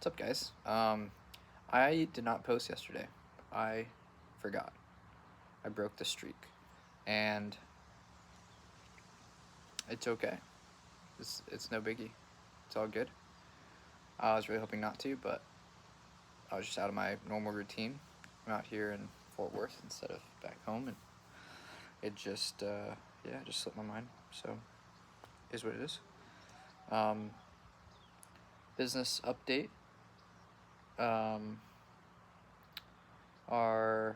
What's up, guys? I did not post yesterday. I forgot. I broke the streak, and it's okay. It's no biggie. It's all good. I was really hoping not to, but I was just out of my normal routine. I'm out here in Fort Worth instead of back home, and it just just slipped my mind. So, is what it is. Um, Business update. Um, our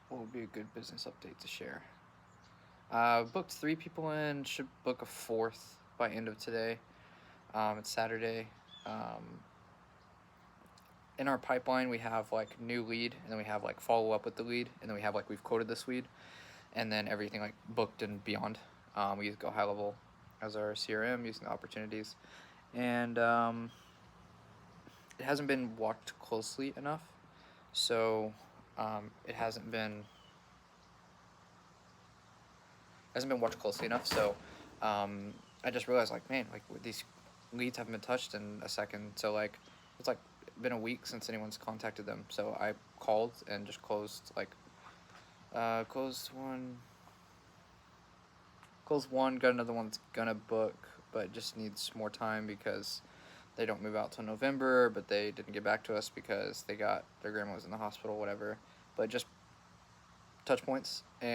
What would be a good business update to share? Booked 3 people in. Should book a fourth by end of today. It's Saturday. Um, in our pipeline, we have like new lead, and then we have like follow up with the lead, and then we have like we've quoted this lead, and then everything like booked and beyond. We use Go High Level as our CRM, using the opportunities, and it hasn't been watched closely enough, so it hasn't been watched closely enough. So I just realized, like, man, like these leads haven't been touched in a second. So like it's like been a week since anyone's contacted them. So I called and just closed closed one, got another one that's gonna book, but just needs more time because they don't move out till November, but they didn't get back to us because their grandma was in the hospital, whatever. But just touch points, um,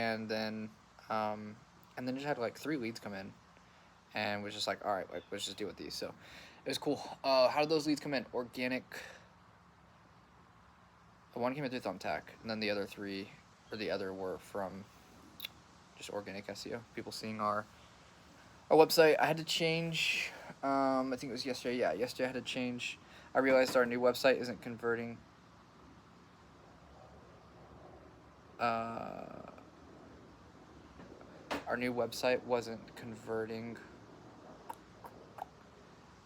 and then just had like 3 leads come in, and was just like, all right, like let's just deal with these. So it was cool. How did those leads come in? Organic. One came in through Thumbtack, and then the other three, or the other, were from just organic SEO. People seeing our website. I had to change. I think it was yesterday. Yeah, yesterday I had to change. I realized our new website isn't converting. Our new website wasn't converting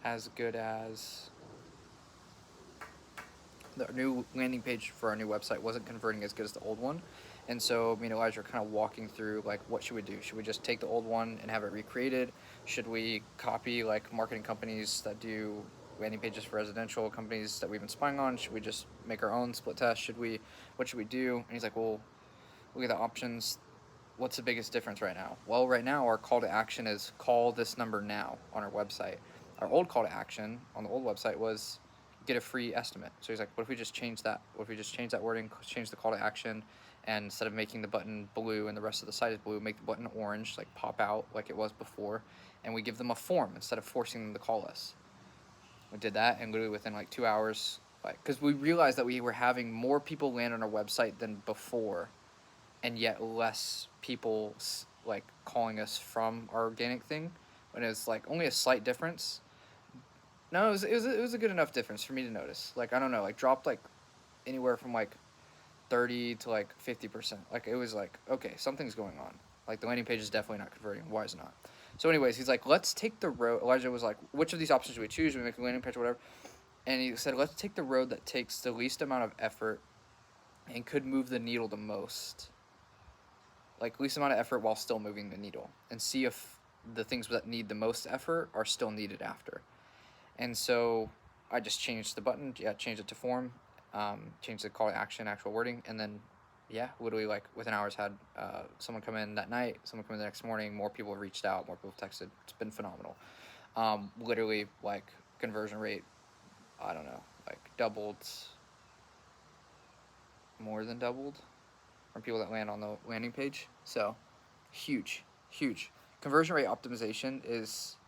as good as the new landing page for our new website wasn't converting as good as the old one. And so me and Elijah are kind of walking through, like, what should we do? Should we just take the old one and have it recreated? Should we copy like marketing companies that do landing pages for residential companies that we've been spying on? Should we just make our own split test? What should we do? And he's like, well, look at the options. What's the biggest difference right now? Well, right now our call to action is call this number now on our website. Our old call to action on the old website was get a free estimate. So he's like, what if we just change that? What if we just change that wording, change the call to action, and instead of making the button blue and the rest of the site is blue, make the button orange, like pop out like it was before, and we give them a form instead of forcing them to call us. We did that, and literally within like 2 hours, like, because we realized that we were having more people land on our website than before, and yet less people like calling us from our organic thing, when it's like only a slight difference. No, it was a good enough difference for me to notice. Like, I don't know, like dropped like anywhere from like 30 to like 50%. Like, it was like, okay, something's going on. Like, the landing page is definitely not converting. Why is it not? So anyways, he's like, let's take the road. Elijah was like, which of these options do we choose? Do we make a landing page or whatever? And he said, let's take the road that takes the least amount of effort and could move the needle the most. Like, least amount of effort while still moving the needle, and see if the things that need the most effort are still needed after. And so I just changed the button, changed it to form, changed the call to action, actual wording, and then, literally like within hours had someone come in that night, someone come in the next morning, more people have reached out, more people have texted. It's been phenomenal. Literally, like, conversion rate, I don't know, like doubled, more than doubled, from people that land on the landing page. So huge, huge. Conversion rate optimization is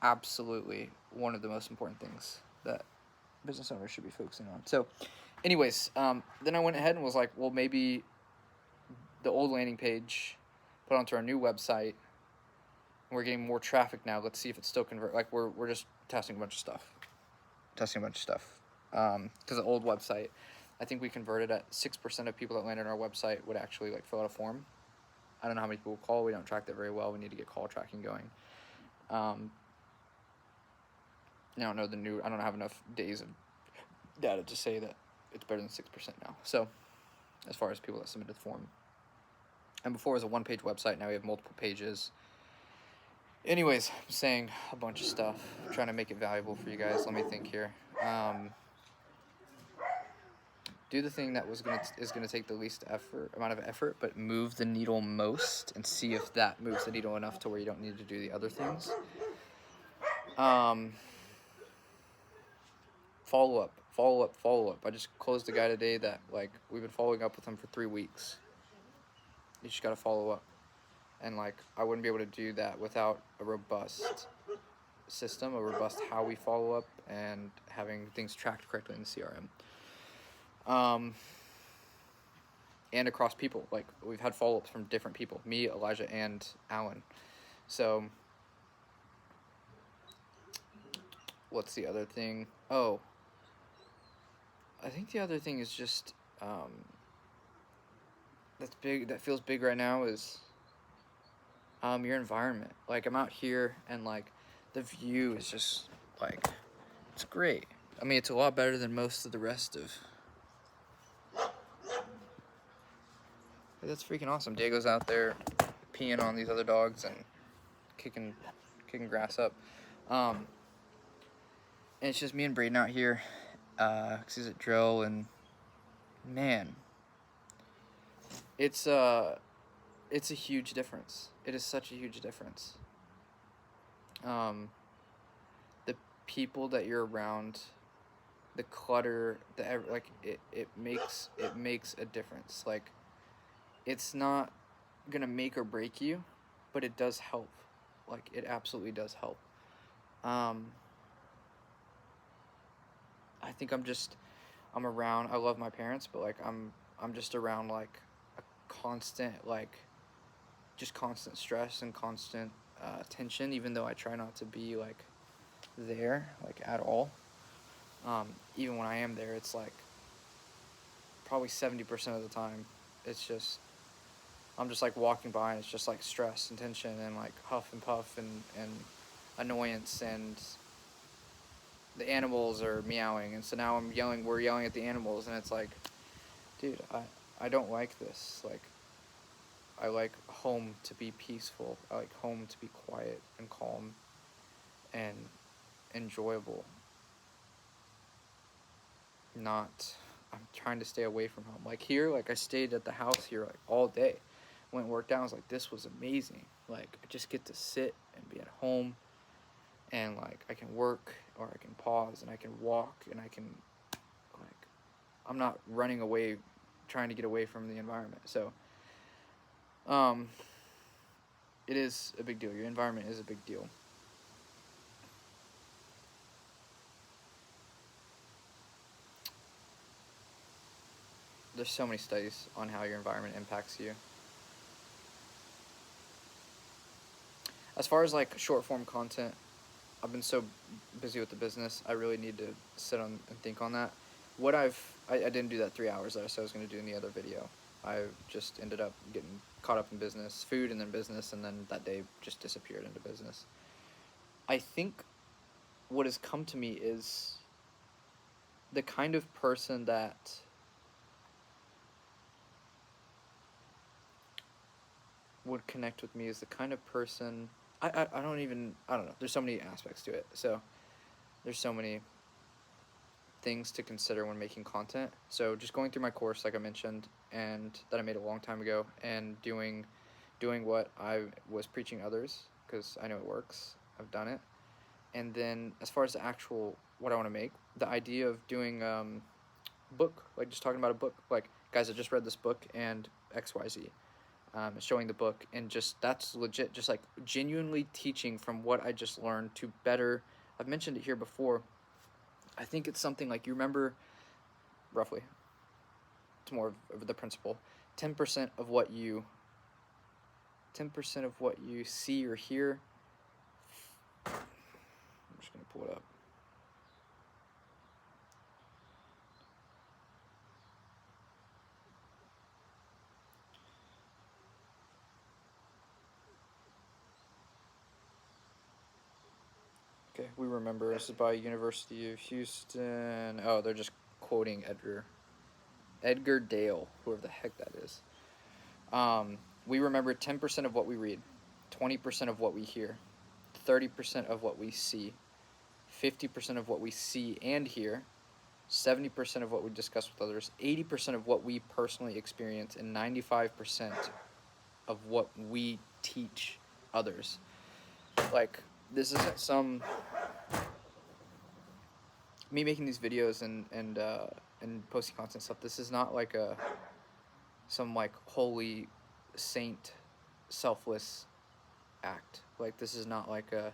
absolutely one of the most important things that business owners should be focusing on. So anyways, then I went ahead and was like, well, maybe the old landing page put onto our new website, and we're getting more traffic now. Let's see if it's still convert. Like, we're just testing a bunch of stuff. Because the old website, I think we converted at 6% of people that landed on our website would actually like fill out a form. I don't know how many people call. We don't track that very well. We need to get call tracking going. I don't know I don't have enough days of data to say that it's better than 6% now. So, as far as people that submitted the form, and before it was a one-page website, now we have multiple pages. Anyways, I'm saying a bunch of stuff, trying to make it valuable for you guys. Let me think here. Do the thing that is gonna take the least amount of effort, but move the needle most, and see if that moves the needle enough to where you don't need to do the other things. Follow up. I just closed a guy today that, like, we've been following up with him for 3 weeks. You just gotta follow up, and like, I wouldn't be able to do that without a robust system, a robust how we follow up, and having things tracked correctly in the CRM. And across people, like, we've had follow-ups from different people, me, Elijah, and Alan. So what's the other thing? Oh, I think the other thing is just that's big, that feels big right now, is your environment. Like, I'm out here, and like, the view is just like, it's great. I mean, it's a lot better than most of the rest of. That's freaking awesome. Diego's out there peeing on these other dogs and kicking grass up. And it's just me and Braden out here, 'cause he's at drill, and man, it's a huge difference. It is such a huge difference. The people that you're around, the clutter, it makes a difference. Like, it's not gonna make or break you, but it does help. Like, it absolutely does help. I think I'm around. I love my parents, but like, I'm just around like a constant, like, just constant stress and constant tension. Even though I try not to be like there, like, at all. Even when I am there, it's like probably 70% of the time, it's just, I'm just like walking by, and it's just like stress and tension and like huff and puff and annoyance, and the animals are meowing, and so now we're yelling at the animals, and it's like, dude, I don't like this. Like, I like home to be peaceful. I like home to be quiet and calm and enjoyable. Not, I'm trying to stay away from home. Like, here, like, I stayed at the house here like all day. Went and worked out. I was like, this was amazing. Like, I just get to sit and be at home, and like, I can work, or I can pause, and I can walk, and I can, like, I'm not running away, trying to get away from the environment. So it is a big deal. Your environment is a big deal. There's so many studies on how your environment impacts you. As far as like short form content, I've been so busy with the business, I really need to sit on and think on that. I didn't do that 3 hours that I said I was going to do in the other video. I just ended up getting caught up in business, food, and then business, and then that day just disappeared into business. I think what has come to me is the kind of person that would connect with me is the kind of person, I don't know. There's so many aspects to it. So there's so many things to consider when making content. So just going through my course, like I mentioned, and that I made a long time ago, and doing what I was preaching others, because I know it works. I've done it. And then as far as the actual what I want to make, the idea of doing book, like just talking about a book, like, guys, I just read this book and XYZ. Showing the book, and just, that's legit, just like genuinely teaching from what I just learned to better. I've mentioned it here before. I think it's something like, you remember, roughly, it's more of the principle. 10% of what you 10% of what you see or hear. I'm just gonna pull it up. Okay, we remember. This is by University of Houston. Oh, they're just quoting Edgar Dale, whoever the heck that is. We remember 10% of what we read, 20% of what we hear, 30% of what we see, 50% of what we see and hear, 70% of what we discuss with others, 80% of what we personally experience, and 95% of what we teach others. Like, this isn't some me making these videos and posting content stuff. This is not like some like holy saint selfless act. Like, this is not like I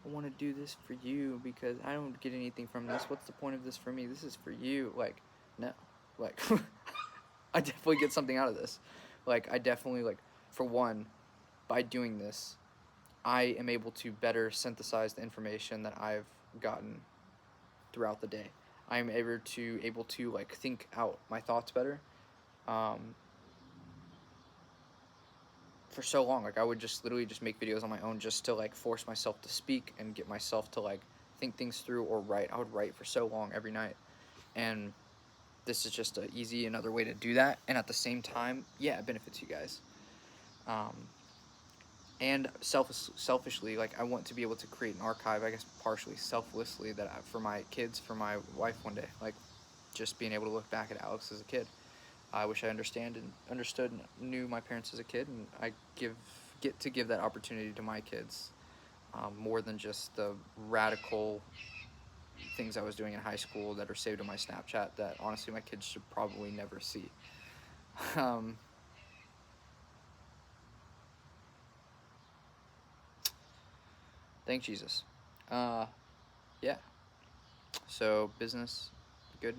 want to do this for you because I don't get anything from this. What's the point of this for me? This is for you. Like, no. Like, I definitely get something out of this. Like, I definitely, like, for one, by doing this, I am able to better synthesize the information that I've gotten throughout the day. I am able to like think out my thoughts better. For so long, like, I would just literally just make videos on my own just to like force myself to speak and get myself to like think things through or write. I would write for so long every night, and this is just an easy another way to do that, and at the same time, yeah, it benefits you guys. And selfishly, like, I want to be able to create an archive, I guess partially selflessly, that for my kids, for my wife one day, like, just being able to look back at Alex as a kid. I wish I understood and knew my parents as a kid, and I get to give that opportunity to my kids, more than just the radical things I was doing in high school that are saved on my Snapchat that honestly my kids should probably never see. Thank Jesus. Yeah. So business, good.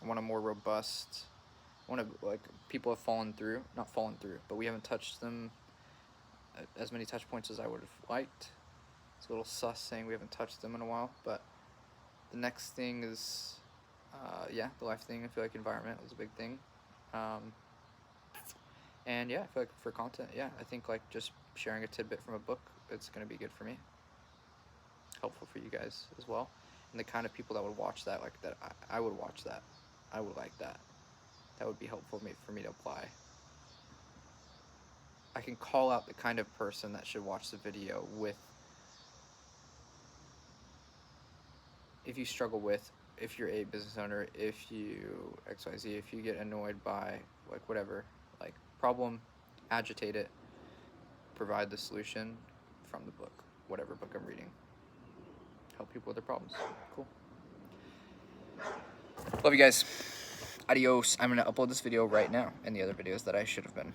I want a more robust. I want to, like, people have not fallen through, but we haven't touched them as many touch points as I would have liked. It's a little sus saying we haven't touched them in a while, but the next thing is, yeah, the life thing. I feel like environment was a big thing. And yeah, I feel like for content, yeah, I think like just sharing a tidbit from a book, it's going to be good for me. Helpful for you guys as well. And the kind of people that would watch that, like that, I would watch that. I would like that. That would be helpful for me to apply. I can call out the kind of person that should watch the video with, if you struggle with, if you're a business owner, if you XYZ, if you get annoyed by like whatever, like problem, agitate it, provide the solution from the book, whatever book I'm reading. Help people with their problems. Cool. Love you guys. Adios. I'm going to upload this video right now and the other videos that I should have been.